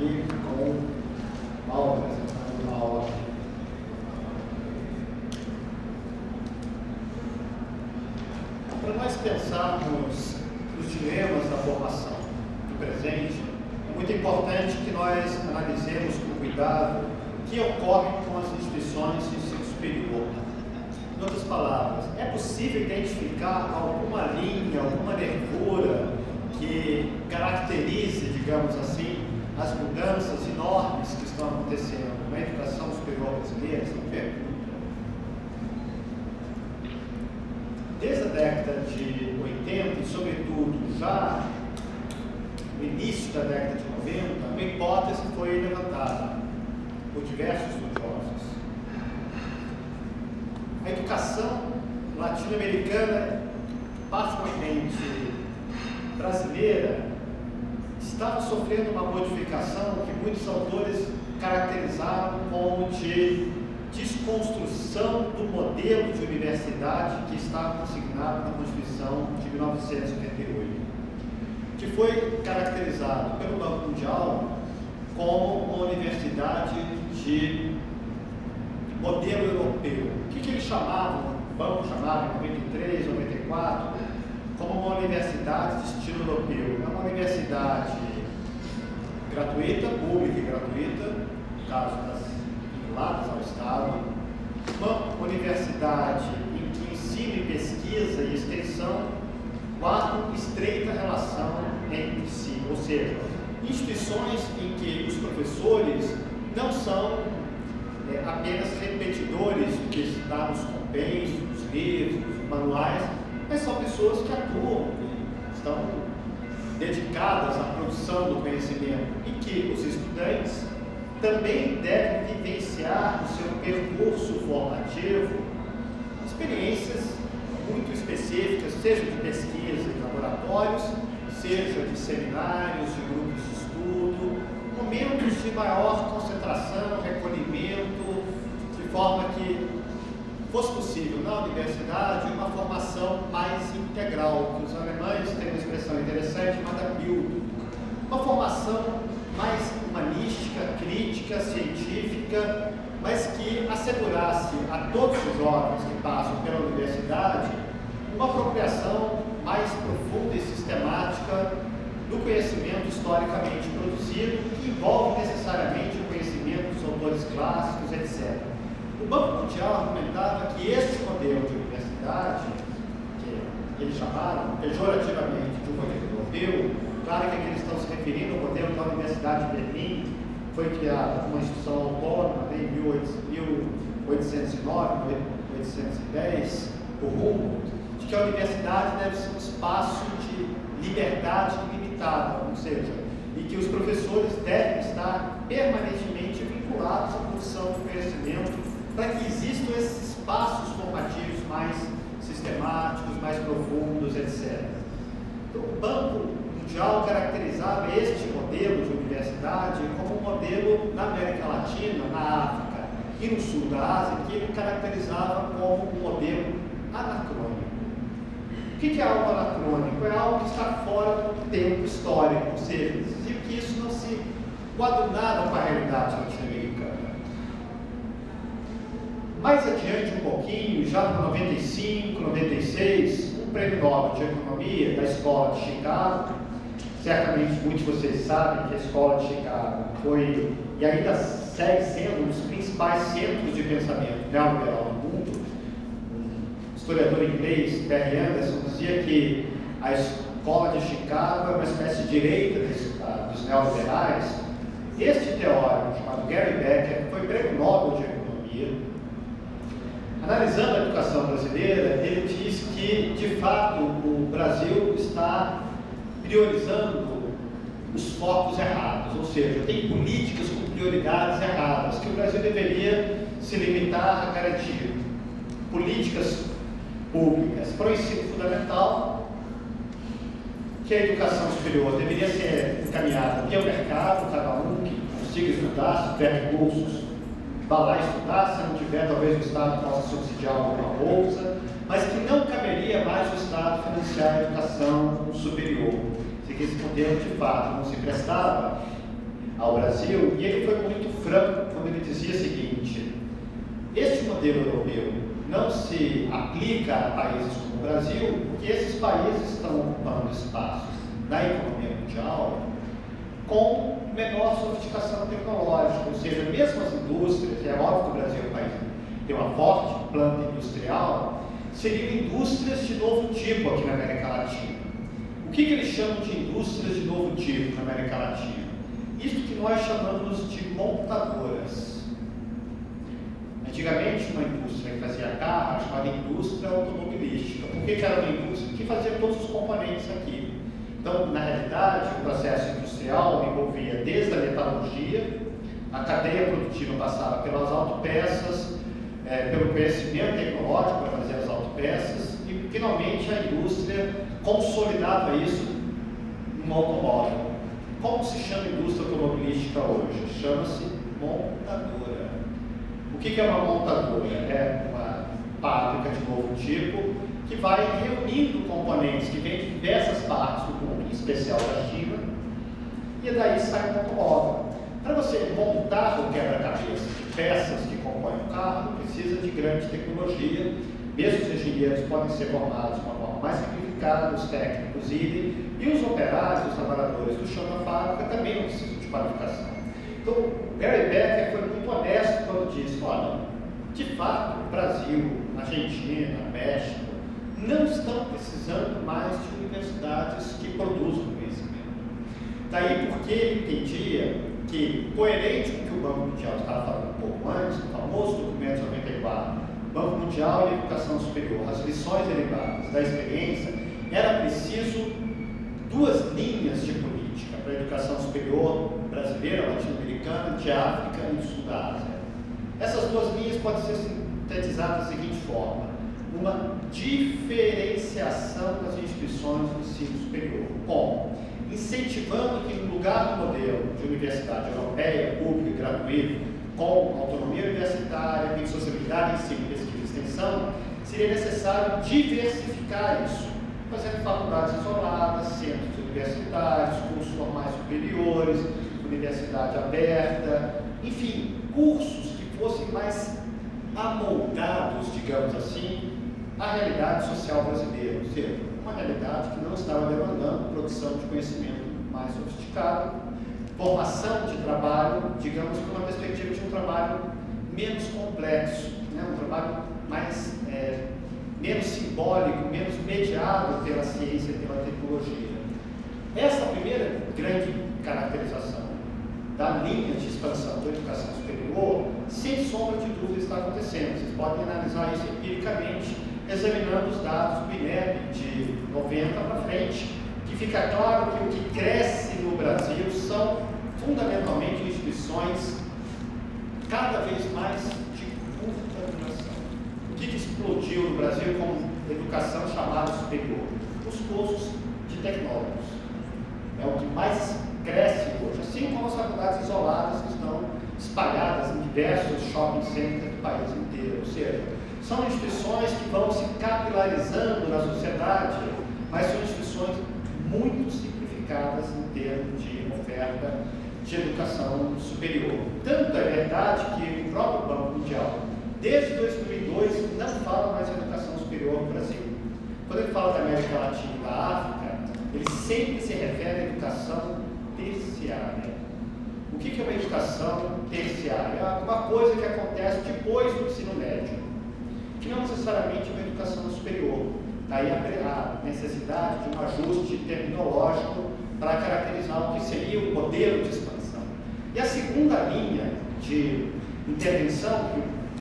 aqui com Mauro, apresentando uma aula. Para nós pensarmos os dilemas da formação do presente, é muito importante que nós analisemos com cuidado o que ocorre com as instituições de ensino superior. Em outras palavras, é possível identificar alguma linha, alguma nervura que caracterize, digamos assim, as mudanças enormes que estão acontecendo na educação superior brasileira? Desde a década de 80 e, sobretudo, já no início da década de 90, uma hipótese foi levantada por diversos estudiosos. A educação latino-americana, particularmente brasileira, estava sofrendo uma modificação que muitos autores caracterizaram como de desconstrução do modelo de universidade que estava consignado na Constituição de 1988, que foi caracterizado pelo Banco Mundial como uma universidade de modelo europeu. O que eles chamavam, o banco chamava em 93, 94, como uma universidade de estilo europeu. É uma universidade gratuita, pública e gratuita, no caso das vinculadas ao Estado, uma universidade em que ensino e pesquisa e extensão guardam estreita relação entre si, ou seja, instituições em que os professores não são apenas repetidores do que está nos compêndios, nos livros, nos manuais, mas são pessoas que atuam, estão dedicadas à produção do conhecimento e que os estudantes também devem vivenciar no seu percurso formativo experiências muito específicas, seja de pesquisa em laboratórios, seja de seminários, de grupos de estudo, momentos de maior concentração, recolhimento, de forma que fosse possível na universidade uma formação mais integral, que os alemães têm uma expressão interessante chamada Bildung, uma formação mais humanística, crítica, científica, mas que assegurasse a todos os jovens que passam pela universidade uma apropriação mais profunda e sistemática do conhecimento historicamente produzido, que envolve necessariamente o conhecimento dos autores clássicos, etc. O Banco Mundial argumentava que este modelo de universidade, que eles chamaram pejorativamente de um modelo europeu, claro que aqui eles estão se referindo ao modelo da Universidade de Berlim, foi criada uma instituição autônoma em 1809, 1810, por Humboldt, de que a universidade deve ser um espaço de liberdade ilimitada, ou seja, e que os professores devem estar permanentemente vinculados à produção de conhecimento para que existam esses espaços formativos mais sistemáticos, mais profundos, etc. Então, o Banco Mundial caracterizava este modelo de universidade como um modelo na América Latina, na África e no sul da Ásia, que ele caracterizava como um modelo anacrônico. O que é algo anacrônico? É algo que está fora do tempo histórico, ou seja, dizia que isso não se coadunava com a realidade latino-americana. Mais adiante um pouquinho, já em 95, 96, um prêmio Nobel de Economia da Escola de Chicago, certamente muitos de vocês sabem que a Escola de Chicago foi, e ainda segue sendo, um dos principais centros de pensamento neoliberal do mundo. O historiador inglês, Perry Anderson, dizia que a Escola de Chicago é uma espécie de direita dos neoliberais. Este teórico, chamado Gary Becker, foi prêmio Nobel de Economia. Analisando a educação brasileira, ele diz que, de fato, o Brasil está priorizando os focos errados, ou seja, tem políticas com prioridades erradas, que o Brasil deveria se limitar a garantir políticas públicas para o ensino fundamental, que a educação superior deveria ser encaminhada via mercado, cada um que consiga estudar, se tiver recursos, vá lá estudar, se não tiver, talvez o Estado possa subsidiar alguma bolsa, mas que não caberia mais o Estado financiar a educação superior. Se esse modelo de fato não se prestava ao Brasil, e ele foi muito franco quando ele dizia o seguinte: este modelo europeu não se aplica a países como o Brasil, porque esses países estão ocupando espaços na economia mundial com menor sofisticação tecnológica, ou seja, mesmo as indústrias, é óbvio que o Brasil é um país que tem uma forte planta industrial, seriam indústrias de novo tipo aqui na América Latina. O que eles chamam de indústrias de novo tipo na América Latina? Isso que nós chamamos de montadoras. Antigamente, uma indústria que fazia carro era chamada indústria automobilística. Por que era uma indústria? Que fazia todos os componentes aqui. Então, na realidade, o processo industrial envolvia desde a metalurgia, a cadeia produtiva passava pelas autopeças, pelo conhecimento tecnológico para fazer as autopeças, e finalmente a indústria consolidava isso no automóvel. Como se chama a indústria automobilística hoje? Chama-se montadora. O que é uma montadora? É uma fábrica de novo tipo que vai reunindo componentes que vêm de diversas partes do mundo, em especial da China, e daí sai um automóvel. Para você montar o quebra-cabeça de peças que compõem o carro, precisa de grande tecnologia. Mesmo os engenheiros podem ser formados de uma forma mais simplificada, os técnicos idem, e os operários, os trabalhadores do chão da fábrica também não precisam de qualificação. Então, Gary Becker foi muito honesto quando disse: olha, de fato, Brasil, Argentina, México, não estão precisando mais de universidades que produzam conhecimento. Daí porque ele entendia que, coerente com o que o Banco Mundial estava falando um pouco antes, no famoso documento 94, Banco Mundial e Educação Superior, as lições derivadas da experiência, era preciso duas linhas de política para a educação superior brasileira, latino-americana, de África e do sul da Ásia. Essas duas linhas podem ser sintetizadas da seguinte forma: uma diferenciação das instituições do ensino superior, como incentivando que, no lugar do modelo de universidade europeia, pública e gratuita, com autonomia universitária, com sociabilidade, ensino, pesquisa e extensão, seria necessário diversificar isso, fazendo faculdades isoladas, centros universitários, cursos formais superiores, universidade aberta, enfim, cursos que fossem mais amoldados, digamos assim, à realidade social brasileira, ou seja, uma realidade que não estava demandando produção de conhecimento mais sofisticado, formação de trabalho, digamos, com uma perspectiva de um trabalho menos complexo, né? Um trabalho mais, menos simbólico, menos mediado pela ciência e pela tecnologia. Essa primeira grande caracterização da linha de expansão da educação superior, sem sombra de dúvida, está acontecendo. Vocês podem analisar isso empiricamente, examinando os dados do INEP de 90 para frente, que fica claro que o que cresce no Brasil são fundamentalmente instituições cada vez mais de curta duração. O que explodiu no Brasil como educação chamada superior? Os cursos de tecnólogos. É o que mais cresce hoje, assim como as faculdades isoladas que estão espalhadas em diversos shopping centers do país inteiro. Ou seja, são instituições que vão se capilarizando na sociedade, mas são instituições muito simplificadas em termos de oferta de educação superior. Tanto é verdade que o próprio Banco Mundial, desde 2002, não fala mais em educação superior no Brasil. Quando ele fala da América Latina e da África, ele sempre se refere à educação terciária. O que é uma educação terciária? É uma coisa que acontece depois do ensino médio, que não necessariamente é uma educação superior. Daí a necessidade de um ajuste terminológico para caracterizar o que seria o modelo de expansão. E a segunda linha de intervenção que o